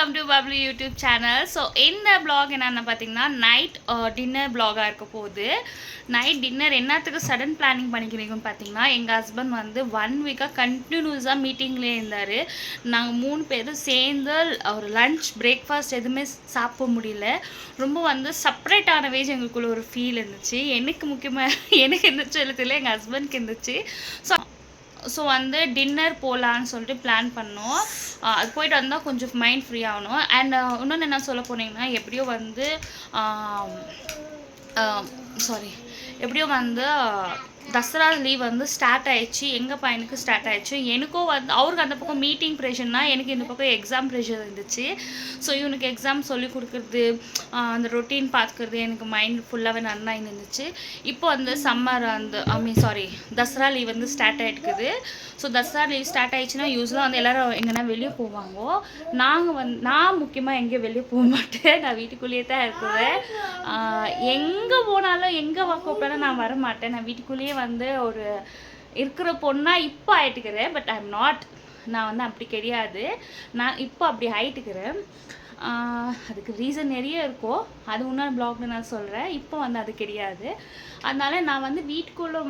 Welcome to bubbly YouTube channel. So இந்த black என்னென்னு பார்த்தீங்கன்னா நைட் டின்னர் பிளாகாக இருக்க போகுது. நைட் டின்னர் என்னத்துக்கு சடன் பிளானிங் பண்ணிக்கிறீங்கன்னு பார்த்தீங்கன்னா, எங்கள் ஹஸ்பண்ட் வந்து 1 வீக்காக கண்டினியூஸாக மீட்டிங்லேயே இருந்தார். நாங்கள் 3 பேரும் சேர்ந்து ஒரு லன்ச் பிரேக்ஃபாஸ்ட் எதுவுமே சாப்பிட முடியல. ரொம்ப வந்து செப்பரேட்டான வேஜ் எங்களுக்குள்ள ஒரு ஃபீல் இருந்துச்சு. எனக்கு முக்கியமாக எனக்கு இருந்துச்சு இல்லை எங்கள் ஹஸ்பண்ட்க்கு இருந்துச்சு. ஸோ வந்து டின்னர் போகலான்னு சொல்லிட்டு பிளான் பண்ணோம். அது போயிட்டு வந்தால் கொஞ்சம் மைண்ட் ஃப்ரீ ஆகணும். அண்ட் இன்னொன்று என்ன சொல்ல போனீங்கன்னா, எப்படியோ வந்து தசரா லீவ் வந்து ஸ்டார்ட் ஆகிடுச்சு. எங்கள் பையனுக்கு ஸ்டார்ட் ஆகிடுச்சு. எனக்கும் வந்து அவருக்கு அந்த பக்கம் மீட்டிங் ப்ரெஷர்னா, எனக்கு இந்த பக்கம் எக்ஸாம் ப்ரெஷர் இருந்துச்சு. ஸோ இவனுக்கு எக்ஸாம் சொல்லி கொடுக்குறது, அந்த ரொட்டீன் பார்த்துக்கிறது எனக்கு மைண்ட் ஃபுல்லாகவே நல்லா இருந்துச்சு. இப்போ வந்து சம்மர் தசரா லீவ் வந்து ஸ்டார்ட் ஆகிட்டுக்குது. ஸோ தசரா லீவ் ஸ்டார்ட் ஆகிடுச்சுன்னா யூஸ்வலாக வந்து எல்லோரும் எங்கன்னா வெளியே போவாங்க. நான் முக்கியமாக எங்கேயும் வெளியே போக மாட்டேன். நான் வீட்டுக்குள்ளேயே தான் இருக்குவேன். எங்கே போனாலும் எங்கே கூப்பிட்டாலும் நான் வர மாட்டேன். நான் வீட்டுக்குள்ளேயே வந்து ஒரு இருக்கிற பொண்ணாக இப்போ ஆகிட்டுக்கிறேன். But I am not. நான் வந்து அப்படி கிடையாது. நான் இப்போ அப்படி ஆகிட்டுக்கிறேன். அதுக்கு ரீசன் நிறைய இருக்கும். அது இன்னொரு பிளாக்ல நான் சொல்கிறேன். இப்போ வந்து அது கிடையாது. அதனால நான் வந்து வீட்டுக்குள்ளே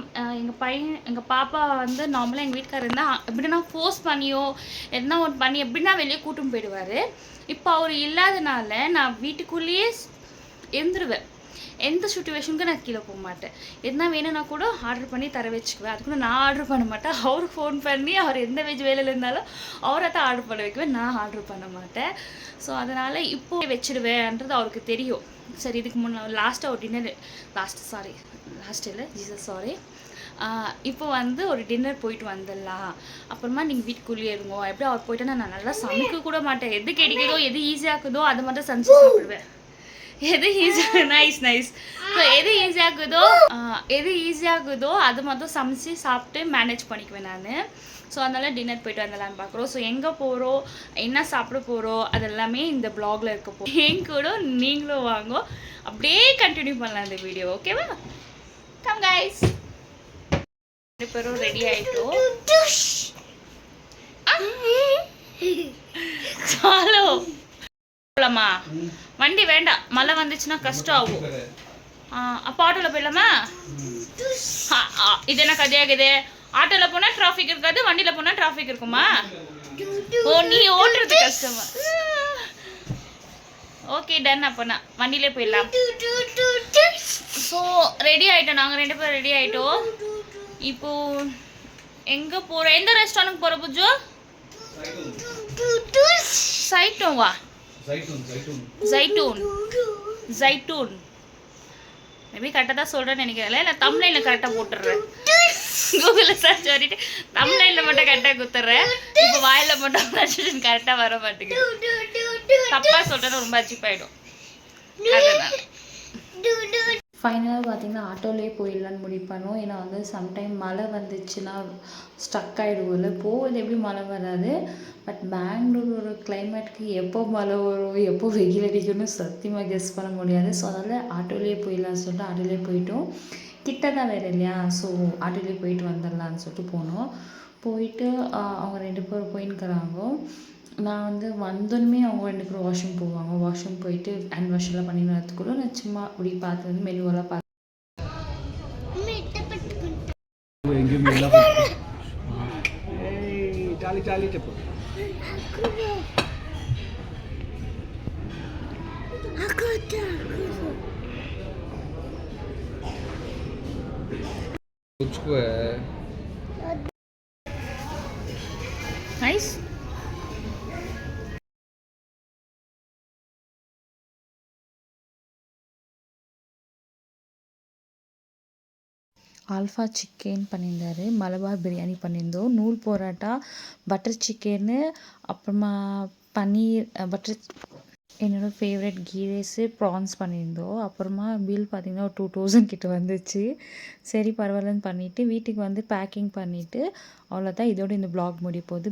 எங்கள் பாப்பா வந்து நார்மலாக எங்கள் வீட்டுக்காரர் இருந்தால் எப்படின்னா ஃபோர்ஸ் பண்ணியோ எதனா ஒன்று பண்ணி எப்படின்னா வெளியே கூட்டின்னு போயிடுவார். இப்போ அவர் இல்லாதனால நான் வீட்டுக்குள்ளேயே இருந்துருவேன். எந்த சுச்சுவேஷனுக்கு நான் கீழே போக மாட்டேன். எதுனா வேணும்னா கூட ஆர்டர் பண்ணி தர வச்சுக்குவேன். அதுக்கு நான் ஆர்டர் பண்ண மாட்டேன். அவருக்கு ஃபோன் பண்ணி அவர் எந்த வேலையில் இருந்தாலும் அவரை தான் ஆர்டர் பண்ண வைக்குவேன். நான் ஆர்டர் பண்ண மாட்டேன். ஸோ அதனால் இப்போ வச்சுடுவேன்ன்றது அவருக்கு தெரியும். சரி, இதுக்கு முன்னே லாஸ்ட்டாக ஒரு டின்னர் இப்போ வந்து ஒரு டின்னர் போயிட்டு வந்துடலாம். அப்புறமா நீங்கள் வீட்டுக்குள்ளேயே இருங்கோ. எப்படி அவர் போயிட்டா நான் நல்லா சமைக்க கூட மாட்டேன். எது கிடைக்குதோ எது ஈஸியாக்குதோ அதை மட்டும் சமைச்சு சாப்பிடுவேன். எது நைஸ் ஸோ எது ஈஸியாகுதோ அது மட்டும் சமைச்சு சாப்பிட்டு மேனேஜ் பண்ணிக்குவேன் நான். ஸோ அதனால் டின்னர் போயிட்டு வந்துடலான்னு பார்க்குறோம். ஸோ எங்கே போகிறோம், என்ன சாப்பிட போகிறோம், அதெல்லாமே இந்த ப்ளாகில் இருக்க போகிறோம். என் கூட நீங்களும் வாங்க, அப்படியே கண்டினியூ பண்ணலாம் இந்த வீடியோ. ஓகேவா? Come guys. 2 பேரும் ரெடி ஆகிட்டோம். சாலோ போகலாமா? வண்டி வேண்டாம், மழை வந்துச்சுன்னா கஷ்டம் ஆகும். அப்போ ஆட்டோவில் போயிடலாமா? இது என்ன கதையாகுது? ஆட்டோவில் போனால் டிராஃபிக் இருக்காது, வண்டியில் போனால் டிராஃபிக் இருக்குமா? ஓ, நீ ஓட்டுறது கஷ்டமா? Okay done. அப்போனா வண்டியிலே போயிடலாம். ஸோ ரெடி ஆகிட்டோம், நாங்கள் 2 பேரும் ரெடி ஆகிட்டோம். இப்போ எங்கே போகிறோம்? எந்த ரெஸ்டாரண்ட்டுக்கு போகிற புஜோ? சைட்டோவா? ஜைட்டூன் மேபி கரெக்டாக தான் சொல்கிறேன்னு நினைக்கிறேன். இல்லை தமிழ்லைனில் கரெக்டாக போட்டுடுறேன். கூகுளில் சர்ச் பண்ணிட்டு தமிழ்லைனில் மட்டும் கரெக்டாக குத்துறேன். இப்போ வாயில் மட்டும் கரெக்டாக வர மாட்டேங்குது. தப்பாக சொல்கிறேன்னு ரொம்ப அச்சீப்பாயிடும். அதுதான் ஃபைனலாக பார்த்தீங்கன்னா ஆட்டோலேயே போயிடலான்னு முடிவு பண்ணோம். ஏன்னா வந்து சம்டைம் மழை வந்துச்சுன்னா ஸ்டக் ஆகிடுவோம்ல. போகுது எப்படி மழை வராது. பட் பெங்களூர் கிளைமேட்டுக்கு எப்போ மழை வரும், எப்போ வெயில் அடிக்கும்னு சத்தியமாக கெஸ் பண்ண முடியாது. ஸோ அதனால் ஆட்டோலேயே போயிடலான்னு சொல்லிட்டு ஆட்டோலேயே போயிட்டோம். கிட்ட தான் வேறு இல்லையா? ஸோ ஆட்டோலேயே போயிட்டு வந்துடலான்னு சொல்லிட்டு போனோம். போயிட்டு அவங்க 2 பேரும் போயின்னுக்கிறாங்க. நான் வந்து வந்தோன்னே அவங்க 2 பேரும் வாஷ்ரூம் போவாங்க. வாஷ்ரூம் போயிட்டு ஹேண்ட் வாஷ்லாம் பண்ணி வரதுக்குள்ள நான் சும்மா அப்படி பார்த்து வந்து மெனுவெல்லாம் பார்த்து நைஸ். ஆல்ஃபா சிக்கன் பண்ணியிருந்தாரு, மலபார் பிரியாணி பண்ணியிருந்தோம், நூல் பரோட்டா, பட்டர் சிக்கனு, அப்புறமா பன்னீர் என்னோடய ஃபேவரட் கீ ரைஸு, ப்ரான்ஸ் பண்ணியிருந்தோம். அப்புறமா பில் பார்த்திங்கன்னா ஒரு 2000 கிட்ட வந்துச்சு. சரி பரவாயில்லன்னு பண்ணிவிட்டு வீட்டுக்கு வந்து பேக்கிங் பண்ணிவிட்டு அவ்வளோதான். இதோட இந்த ப்ளாக் முடிய போகுது.